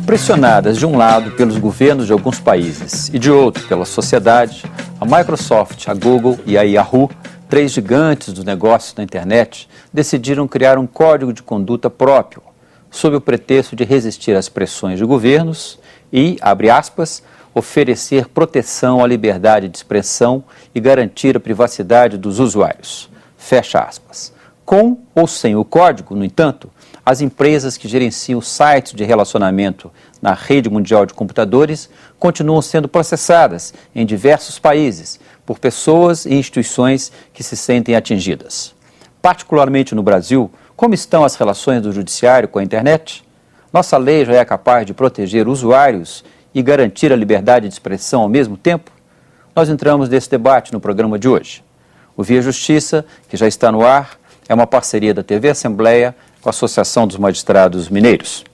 Pressionadas de um lado pelos governos de alguns países e de outro pela sociedade, a Microsoft, a Google e a Yahoo, três gigantes dos negócios na internet, decidiram criar um código de conduta próprio, sob o pretexto de resistir às pressões de governos e, abre aspas, oferecer proteção à liberdade de expressão e garantir a privacidade dos usuários. Fecha aspas. Com ou sem o código, no entanto, as empresas que gerenciam sites de relacionamento na rede mundial de computadores continuam sendo processadas em diversos países por pessoas e instituições que se sentem atingidas. Particularmente no Brasil, como estão as relações do judiciário com a internet? Nossa lei já é capaz de proteger usuários e garantir a liberdade de expressão ao mesmo tempo? Nós entramos nesse debate no programa de hoje. O Via Justiça, que já está no ar, é uma parceria da TV Assembleia com a Associação dos Magistrados Mineiros.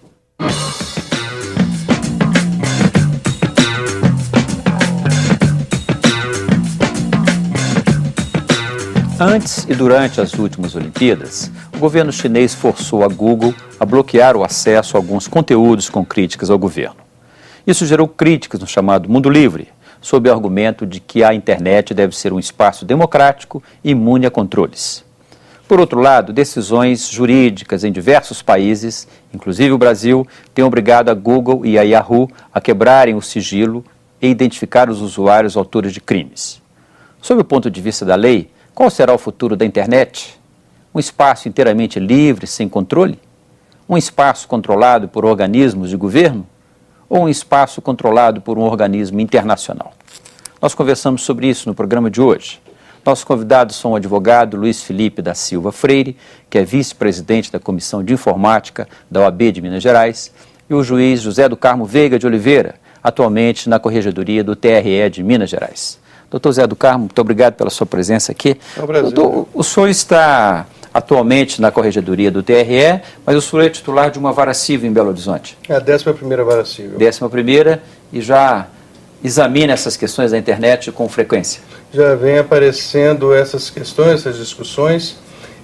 Antes e durante as últimas Olimpíadas, o governo chinês forçou a Google a bloquear o acesso a alguns conteúdos com críticas ao governo. Isso gerou críticas no chamado Mundo Livre, sob o argumento de que a internet deve ser um espaço democrático e imune a controles. Por outro lado, decisões jurídicas em diversos países, inclusive o Brasil, têm obrigado a Google e a Yahoo a quebrarem o sigilo e identificar os usuários autores de crimes. Sob o ponto de vista da lei, qual será o futuro da internet? Um espaço inteiramente livre, sem controle? Um espaço controlado por organismos de governo? Ou um espaço controlado por um organismo internacional? Nós conversamos sobre isso no programa de hoje. Nossos convidados são o advogado Luiz Felipe da Silva Freire, que é vice-presidente da Comissão de Informática da OAB de Minas Gerais, e o juiz José do Carmo Veiga de Oliveira, atualmente na Corregedoria do TRE de Minas Gerais. Doutor José do Carmo, muito obrigado pela sua presença aqui. É um prazer. Doutor, o senhor está atualmente na Corregedoria do TRE, mas o senhor é titular de uma vara civil em Belo Horizonte. É a 11ª vara civil. 11ª, e já examina essas questões da internet com frequência. Já vem aparecendo essas questões, essas discussões,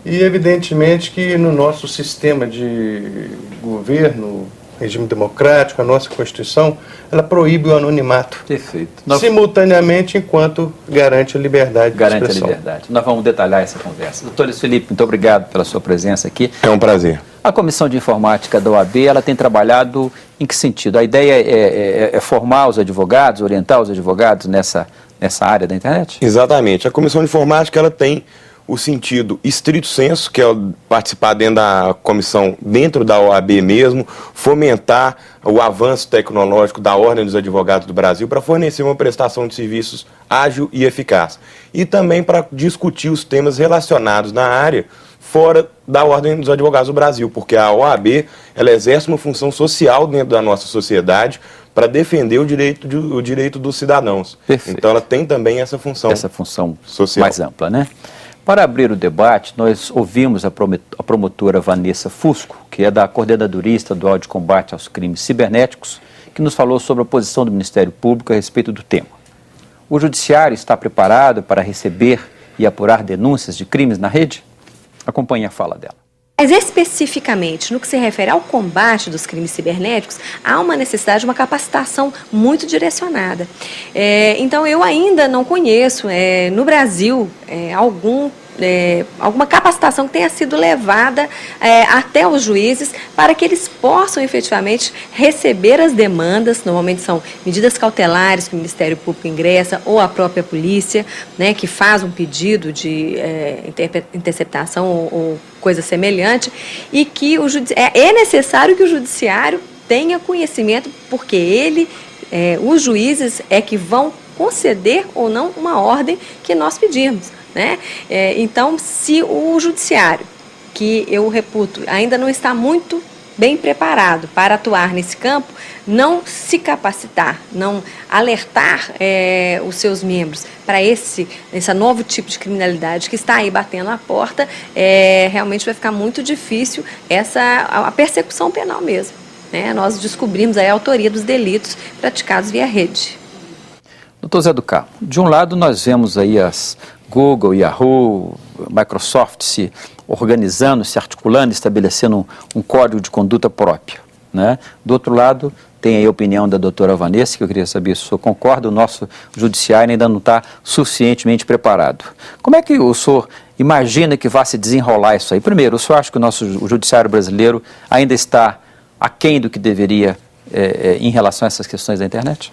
e evidentemente que no nosso sistema de governo, regime democrático, a nossa Constituição, ela proíbe o anonimato. Perfeito. Simultaneamente, enquanto garante a liberdade de expressão. Garante a liberdade. Nós vamos detalhar essa conversa. Doutor Luiz Felipe, muito obrigado pela sua presença aqui. É um prazer. A Comissão de Informática da OAB, ela tem trabalhado em que sentido? A ideia é formar os advogados, orientar os advogados nessa área da internet? Exatamente. A Comissão de Informática, ela tem o sentido estrito sensu, que é participar dentro da comissão, dentro da OAB mesmo, fomentar o avanço tecnológico da Ordem dos Advogados do Brasil para fornecer uma prestação de serviços ágil e eficaz. E também para discutir os temas relacionados na área fora da Ordem dos Advogados do Brasil, porque a OAB, ela exerce uma função social dentro da nossa sociedade para defender o direito dos cidadãos. Perfeito. Então ela tem também essa função social mais ampla, né? Para abrir o debate, nós ouvimos a promotora Vanessa Fusco, que é da Coordenadoria Estadual de Combate aos Crimes Cibernéticos, que nos falou sobre a posição do Ministério Público a respeito do tema. O Judiciário está preparado para receber e apurar denúncias de crimes na rede? Acompanhe a fala dela. Mas especificamente no que se refere ao combate dos crimes cibernéticos, há uma necessidade de uma capacitação muito direcionada. Então eu ainda não conheço no Brasil alguma capacitação que tenha sido levada até os juízes para que eles possam efetivamente receber as demandas. Normalmente são medidas cautelares que o Ministério Público ingressa ou a própria polícia, né, que faz um pedido de interceptação ou coisa semelhante, e que é necessário que o judiciário tenha conhecimento, porque os juízes é que vão conceder ou não uma ordem que nós pedirmos, né? Então, se o judiciário, que eu reputo, ainda não está muito bem preparado para atuar nesse campo, não se capacitar, não alertar os seus membros para esse novo tipo de criminalidade que está aí batendo a porta, realmente vai ficar muito difícil a persecução penal mesmo, né? Nós descobrimos a autoria dos delitos praticados via rede. Doutor Zé do Carmo, de um lado nós vemos aí as Google, Yahoo, Microsoft se organizando, se articulando, estabelecendo um código de conduta próprio, né? Do outro lado, tem aí a opinião da doutora Vanessa, que eu queria saber se o senhor concorda, o nosso judiciário ainda não está suficientemente preparado. Como é que o senhor imagina que vai se desenrolar isso aí? Primeiro, o senhor acha que o judiciário brasileiro ainda está aquém do que deveria em relação a essas questões da internet?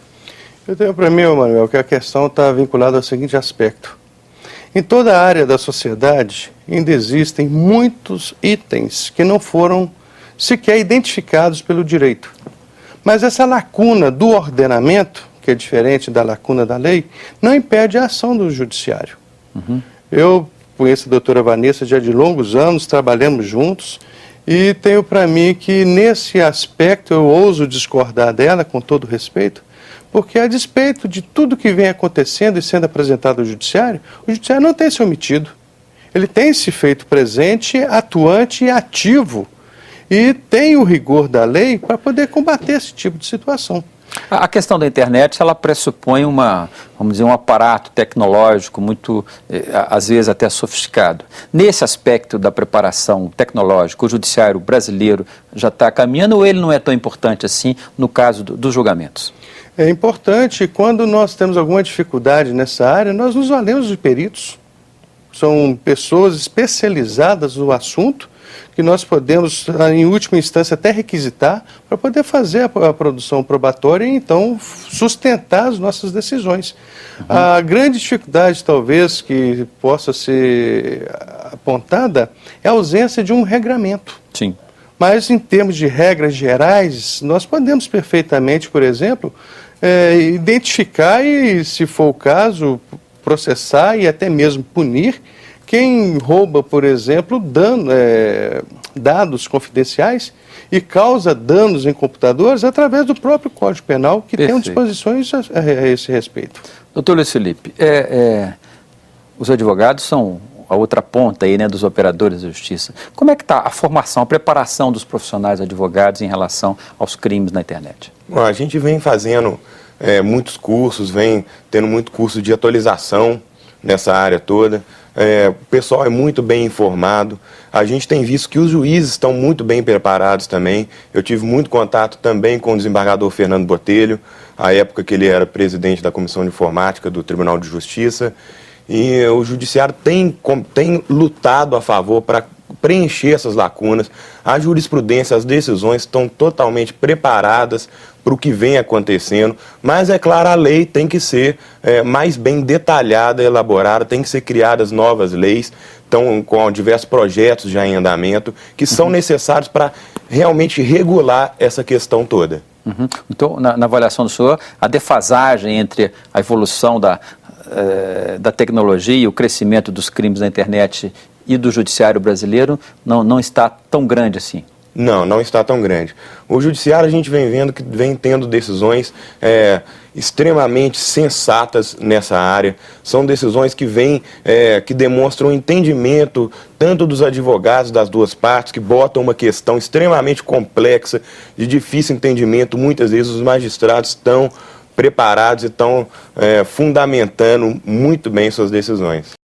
Eu tenho para mim, Manuel, que a questão está vinculada ao seguinte aspecto. Em toda a área da sociedade, ainda existem muitos itens que não foram sequer identificados pelo direito. Mas essa lacuna do ordenamento, que é diferente da lacuna da lei, não impede a ação do judiciário. Eu conheço a doutora Vanessa já de longos anos, trabalhamos juntos, e tenho para mim que nesse aspecto eu ouso discordar dela, com todo respeito, porque a despeito de tudo que vem acontecendo e sendo apresentado ao judiciário, o judiciário não tem se omitido. Ele tem se feito presente, atuante e ativo, e tem o rigor da lei para poder combater esse tipo de situação. A questão da internet, ela pressupõe vamos dizer, um aparato tecnológico muito, às vezes até sofisticado. Nesse aspecto da preparação tecnológica, o judiciário brasileiro já está caminhando ou ele não é tão importante assim no caso dos julgamentos? É importante, quando nós temos alguma dificuldade nessa área, nós nos valemos de peritos. São pessoas especializadas no assunto, que nós podemos, em última instância, até requisitar para poder fazer a produção probatória e, então, sustentar as nossas decisões. A grande dificuldade, talvez, que possa ser apontada é a ausência de um regramento. Sim. Mas, em termos de regras gerais, nós podemos perfeitamente, por exemplo, identificar e, se for o caso, processar e até mesmo punir quem rouba, por exemplo, dados confidenciais e causa danos em computadores através do próprio Código Penal, que tem disposições a esse respeito. Doutor Luiz Felipe, os advogados são a outra ponta aí, né, dos operadores da justiça. Como é que está a formação, a preparação dos profissionais advogados em relação aos crimes na internet? Bom, a gente vem fazendo muitos cursos, vem tendo muito curso de atualização nessa área toda. O pessoal é muito bem informado. A gente tem visto que os juízes estão muito bem preparados também. Eu tive muito contato também com o desembargador Fernando Botelho, à época que ele era presidente da Comissão de Informática do Tribunal de Justiça. E o judiciário tem lutado a favor para preencher essas lacunas. A jurisprudência, as decisões estão totalmente preparadas para o que vem acontecendo, mas é claro, a lei tem que ser mais bem detalhada, elaborada, tem que ser criadas novas leis, então, com diversos projetos já em andamento, que são necessários para realmente regular essa questão toda. Então, na avaliação do senhor, a defasagem entre a evolução da tecnologia e o crescimento dos crimes na internet e do judiciário brasileiro não está tão grande assim? Não está tão grande. O judiciário, a gente vem vendo que vem tendo decisões extremamente sensatas nessa área. São decisões que que demonstram entendimento tanto dos advogados das duas partes, que botam uma questão extremamente complexa, de difícil entendimento. Muitas vezes os magistrados estão preparados e estão fundamentando muito bem suas decisões.